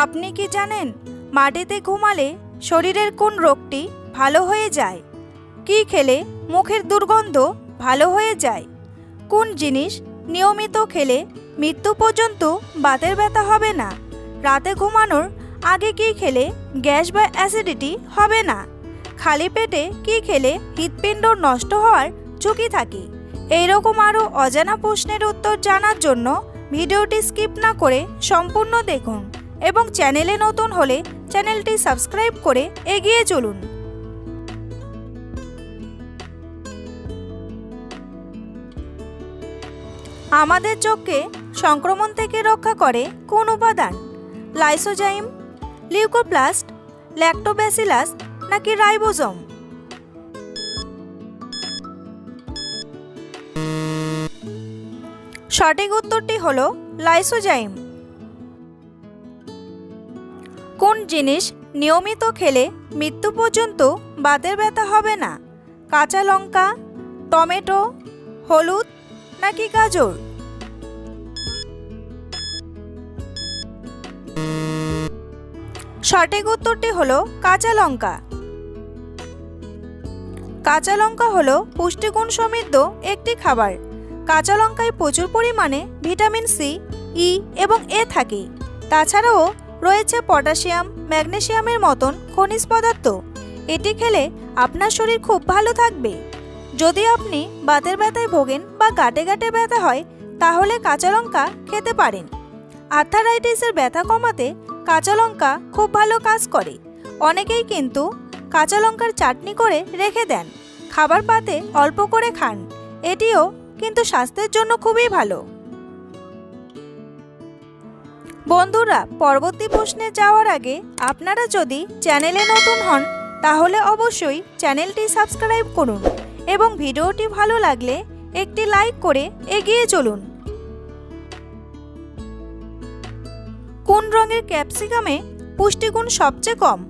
আপনি কি জানেন মাটিতে ঘুমালে শরীরের কোন রোগটি ভালো হয়ে যায়? কি খেলে মুখের দুর্গন্ধ ভালো হয়ে যায়? কোন জিনিস নিয়মিত খেলে মৃত্যু পর্যন্ত বাতের ব্যথা হবে না? রাতে ঘুমানোর আগে কি খেলে গ্যাস বা অ্যাসিডিটি হবে না? খালি পেটে কি খেলে হৃৎপিণ্ড নষ্ট হওয়ার ঝুঁকি থাকে? এইরকম আরও অজানা প্রশ্নের উত্তর জানার জন্য ভিডিওটি স্কিপ না করে সম্পূর্ণ দেখুন এবং চ্যানেলে নতুন হলে চ্যানেলটি সাবস্ক্রাইব করে এগিয়ে চলুন। আমাদের চোখকে সংক্রমণ থেকে রক্ষা করে কোন উপাদান? লাইসোজাইম, লিউকোপ্লাস্ট, ল্যাক্টোব্যাসিলাস নাকি রাইবোজোম? সঠিক উত্তরটি হলো লাইসোজাইম। কোন জিনিস নিয়মিত খেলে মৃত্যু পর্যন্ত বাতের ব্যথা হবে না? কাঁচা লঙ্কা, টমেটো, হলুদ নাকি গাজর? সঠিক উত্তরটি হলো কাঁচা লঙ্কা। কাঁচা লঙ্কা হলো পুষ্টিগুণ সমৃদ্ধ একটি খাবার। কাঁচা লঙ্কায় প্রচুর পরিমাণে ভিটামিন সি, ই এবং এ থাকে। তাছাড়াও রয়েছে পটাশিয়াম, ম্যাগনেসিয়ামের মতন খনিজ পদার্থ। এটি খেলে আপনার শরীর খুব ভালো থাকবে। যদি আপনি বাতের ব্যথায় ভোগেন বা গাঁটে গাঁটে ব্যথা হয় তাহলে কাঁচা লঙ্কা খেতে পারেন। আর্থারাইটিসের ব্যথা কমাতে কাঁচা লঙ্কা খুব ভালো কাজ করে। অনেকেই কিন্তু কাঁচা লঙ্কার চাটনি করে রেখে দেন, খাবার পাতে অল্প করে খান। এটিও কিন্তু স্বাস্থ্যের জন্য খুবই ভালো। বন্ধুরা, পরবর্তী প্রশ্নে যাওয়ার আগে আপনারা যদি চ্যানেলে নতুন হন তাহলে অবশ্যই চ্যানেলটি সাবস্ক্রাইব করুন এবং ভিডিওটি ভালো লাগলে একটি লাইক করে এগিয়ে চলুন। কোন রঙের ক্যাপসিকামে পুষ্টিগুণ সবচেয়ে কম?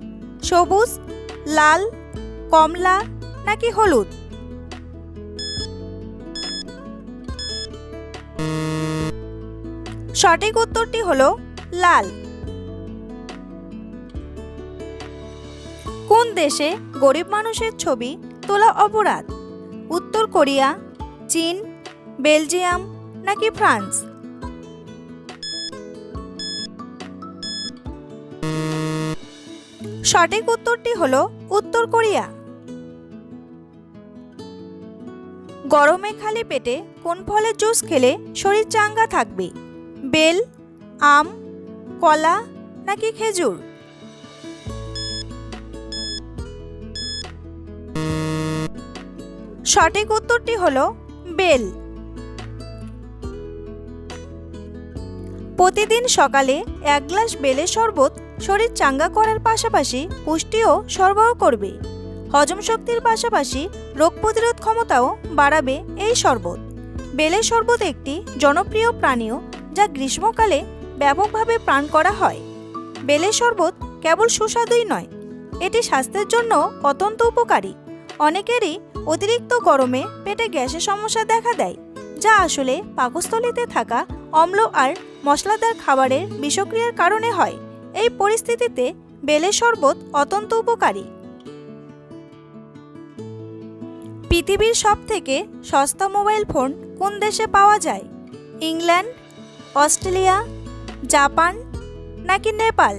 সবুজ, লাল, কমলা নাকি হলুদ? সঠিক উত্তরটি হলো লাল। কোন দেশে গরিব মানুষের ছবি তোলা অপরাধ? উত্তর কোরিয়া, চীন, বেলজিয়াম নাকি ফ্রান্স? সঠিক উত্তরটি হলো উত্তর কোরিয়া। গরমে খালি পেটে কোন ফলের জুস খেলে শরীর চাঙ্গা থাকবে? বেল, আম, কলা নাকি খেজুর? সঠিক উত্তরটি হলো বেল। প্রতিদিন সকালে 1 গ্লাস বেলের শরবত শরীর চাঙ্গা করার পাশাপাশি পুষ্টিও সরবরাহ করবে। হজম শক্তির পাশাপাশি রোগ প্রতিরোধ ক্ষমতাও বাড়াবে এই শরবত। বেলের শরবত একটি জনপ্রিয় পানীয় যা গ্রীষ্মকালে ব্যাপকভাবে পান করা হয়। বেলের শরবত কেবল সুস্বাদুই নয়, এটি স্বাস্থ্যের জন্য অত্যন্ত উপকারী। অনেকেরই অতিরিক্ত গরমে পেটে গ্যাসের সমস্যা দেখা দেয়, যা আসলে পাকস্থলীতে থাকা অম্ল আর মশলাদার খাবারের বিষক্রিয়ার কারণে হয়। এই পরিস্থিতিতে বেলের শরবত অত্যন্ত উপকারী। পৃথিবীর সবথেকে সস্তা মোবাইল ফোন কোন দেশে পাওয়া যায়? ইংল্যান্ড, অস্ট্রেলিয়া, জাপান নাকি নেপাল?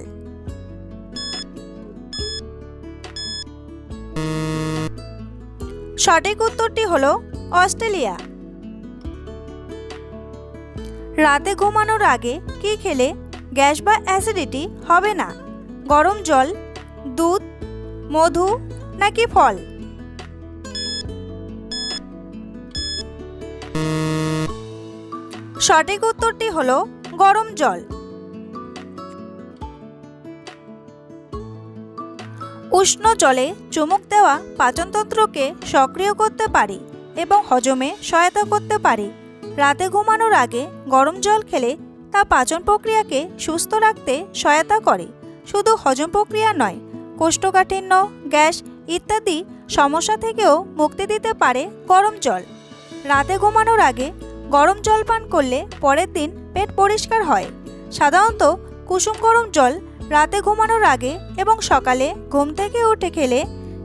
সঠিক উত্তরটি হলো অস্ট্রেলিয়া। রাতে ঘুমানোর আগে কি খেলে গ্যাস বা অ্যাসিডিটি হবে না? গরম জল, দুধ, মধু নাকি ফল? সঠিক উত্তরটি হলো গরম জল। উষ্ণ জলে চুমুক দেওয়া পাচনতন্ত্রকে সক্রিয় করতে পারে এবং হজমে সহায়তা করতে পারে। রাতে ঘুমানোর আগে গরম জল খেলে তা পাচন প্রক্রিয়াকে সুস্থ রাখতে সহায়তা করে। শুধু হজম প্রক্রিয়া নয়, কোষ্ঠকাঠিন্য, গ্যাস ইত্যাদি সমস্যা থেকেও মুক্তি দিতে পারে গরম জল। রাতে ঘুমানোর আগে গরম জল পান করলে পরের দিন পেট পরিষ্কার হয়। সাধারণত কুসুম গরম জল রাতে ঘুমানোর আগে এবং সকালে ঘুম থেকে উঠে খেলে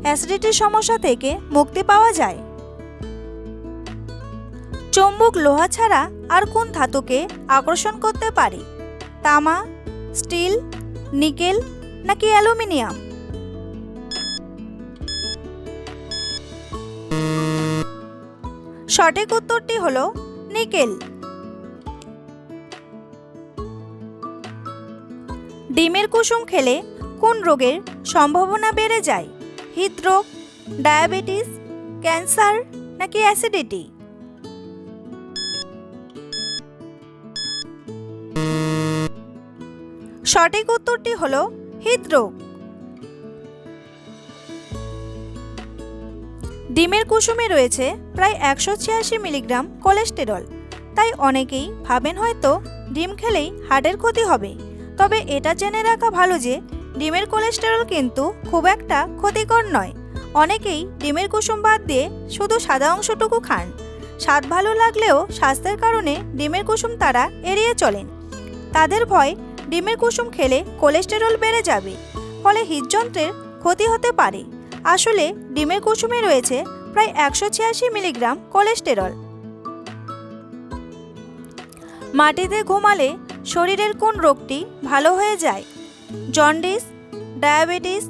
অ্যাসিডিটির সমস্যা থেকে মুক্তি পাওয়া যায়। চুম্বক লোহা ছাড়া আর কোন ধাতুকে আকর্ষণ করতে পারে? তামা, স্টিল, নিকেল নাকি অ্যালুমিনিয়াম? সঠিক উত্তরটি হলো নিকেল। ডিমের কুসুম খেলে কোন রোগের সম্ভাবনা বেড়ে যায়? হৃদরোগ, ডায়াবেটিস, ক্যান্সার নাকি অ্যাসিডিটি? সঠিক উত্তরটি হলো হৃদরোগ। ডিমের কুসুমে রয়েছে প্রায় 186 মিলিগ্রাম কোলেস্টেরল, তাই অনেকেই ভাবেন হয়তো ডিম খেলেই হার্টের ক্ষতি হবে। তবে এটা জেনে রাখা ভালো যে ডিমের কোলেস্টেরল কিন্তু খুব একটা ক্ষতিকর নয়। অনেকেই ডিমের কুসুম বাদ দিয়ে শুধু সাদা অংশটুকু খান। স্বাদ ভালো লাগলেও স্বাস্থ্যের কারণে ডিমের কুসুম তারা এড়িয়ে চলেন। তাদের ভয় ডিমের কুসুম খেলে কোলেস্টেরল বেড়ে যাবে, ফলে হৃদযন্ত্রের ক্ষতি হতে পারে। আসলে ডিমের কুসুমে রয়েছে প্রায় 186 মিলিগ্রাম কোলেস্টেরল। মাটিতে ঘুমালে শরীরের কোন রোগটি ভালো হয়ে যায়? জন্ডিস, ডায়াবেটিস,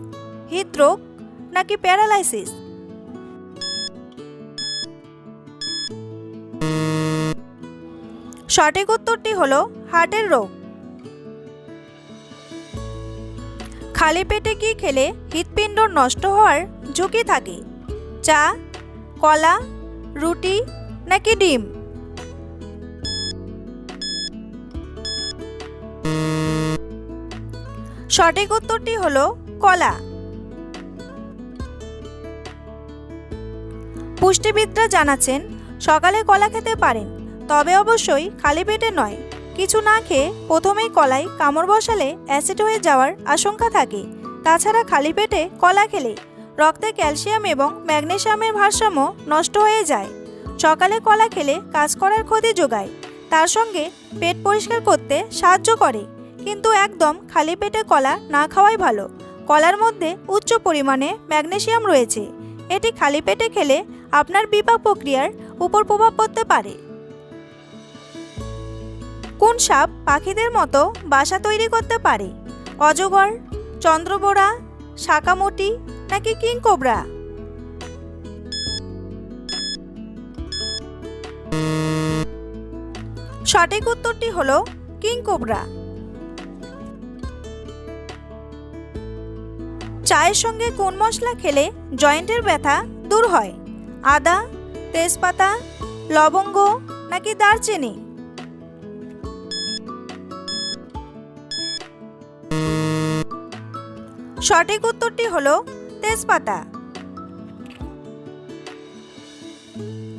হৃদরোগ নাকি প্যারালাইসিস? সঠিক উত্তরটি হলো হার্টের রোগ। খালি পেটে কি খেলে হৃৎপিণ্ড নষ্ট হওয়ার ঝুঁকি থাকে? চা, কলা, রুটি নাকি ডিম? সঠিক উত্তরটি হলো কলা। পুষ্টিবিদরা জানাচ্ছেন সকালে কলা খেতে পারেন, তবে অবশ্যই খালি পেটে নয়। কিছু না খেয়ে প্রথমেই কলায় কামড় বসালে অ্যাসিড হয়ে যাওয়ার আশঙ্কা থাকে। তাছাড়া খালি পেটে কলা খেলে রক্তে ক্যালসিয়াম এবং ম্যাগনেসিয়ামের ভারসাম্য নষ্ট হয়ে যায়। সকালে কলা খেলে কাজ করার ক্ষতি যোগায়, তার সঙ্গে পেট পরিষ্কার করতে সাহায্য করে। কিন্তু একদম খালি পেটে কলা না খাওয়াই ভালো। কলার মধ্যে উচ্চ পরিমাণে ম্যাগনেসিয়াম রয়েছে। এটি খালি পেটে খেলে আপনার বিপাক প্রক্রিয়ার উপর প্রভাব পড়তে পারে। কোন সাপ পাখিদের মতো বাসা তৈরি করতে পারে? অজগর, চন্দ্রবোরা, শাকামুটি নাকি কিংকোবরা? সঠিক উত্তরটি হলো কিংকোবরা। চায়ের সঙ্গে কোন মশলা খেলে জয়েন্টের ব্যথা দূর হয়? আদা, তেজপাতা, লবঙ্গ নাকি দারচিনি? সঠিক উত্তরটি হলো তেজপাতা।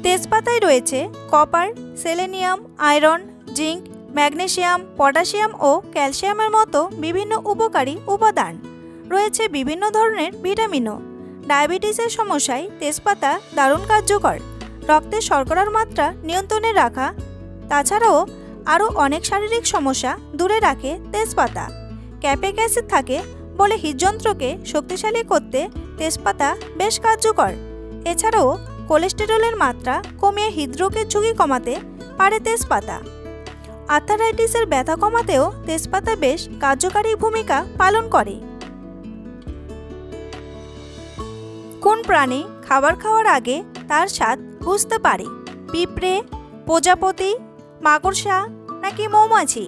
তেজপাতায় রয়েছে copper, selenium, iron, zinc, magnesium, potassium ও ক্যালসিয়ামের মতো বিভিন্ন উপকারী উপাদান। রয়েছে বিভিন্ন ধরনের ভিটামিনও। ডায়াবেটিসের সমস্যায় তেজপাতা দারুণ কার্যকর। রক্তে শর্করার মাত্রা নিয়ন্ত্রণে রাখা, তাছাড়াও আরও অনেক শারীরিক সমস্যা দূরে রাখে তেজপাতা। ক্যাপেক অ্যাসিড থাকে বলে হৃদযন্ত্রকে শক্তিশালী করতে তেজপাতা বেশ কার্যকর। এছাড়াও কোলেস্টেরলের মাত্রা কমিয়ে হৃদরোগের ঝুঁকি কমাতে পারে তেজপাতা। আর্থারাইটিসের ব্যথা কমাতেও তেজপাতা বেশ কার্যকারী ভূমিকা পালন করে। কোন প্রাণী খাবার খাওয়ার আগে তার স্বাদ বুঝতে পারে? পিঁপড়ে, প্রজাপতি, মাকড়সা নাকি মৌমাছি?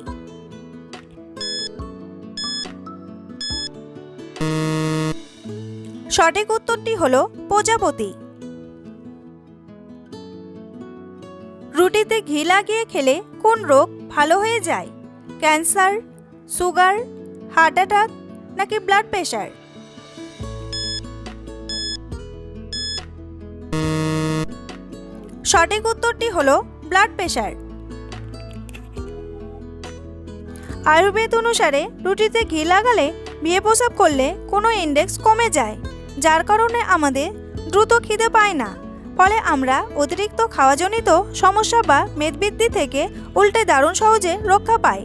সঠিক উত্তরটি হলো প্রজাপতি। রুটিতে ঘি লাগিয়ে খেলে কোন রোগ ভালো হয়ে যায়? ক্যান্সার, সুগার, হার্ট অ্যাটাক নাকি ব্লাড প্রেশার? সঠিক উত্তরটি হলো ব্লাড প্রেশার। আয়ুর্বেদ অনুসারে রুটিতে ঘি লাগালে বিয়ে প্রস্রাব করলে কোনো ইন্ডেক্স কমে যায়, যার কারণে আমাদের দ্রুত খিদে পায় না। ফলে আমরা অতিরিক্ত খাওয়াজনিত সমস্যা বা মেদবৃদ্ধি থেকে উল্টে দারুণ সহজে রক্ষা পাই।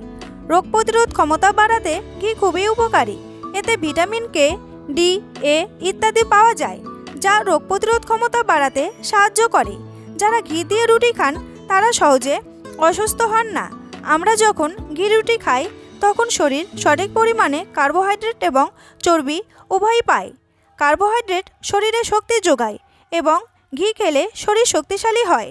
রোগ প্রতিরোধ ক্ষমতা বাড়াতে ঘি খুবই উপকারী। এতে ভিটামিন কে, ডি, এ ইত্যাদি পাওয়া যায়, যা রোগ প্রতিরোধ ক্ষমতা বাড়াতে সাহায্য করে। যারা ঘি দিয়ে রুটি খান তারা সহজে অসুস্থ হন না। আমরা যখন ঘি রুটি খাই তখন শরীর সঠিক পরিমাণে কার্বোহাইড্রেট এবং চর্বি উভয়ই পায়। কার্বোহাইড্রেট শরীরে শক্তি যোগায় এবং ঘি খেলে শরীর শক্তিশালী হয়।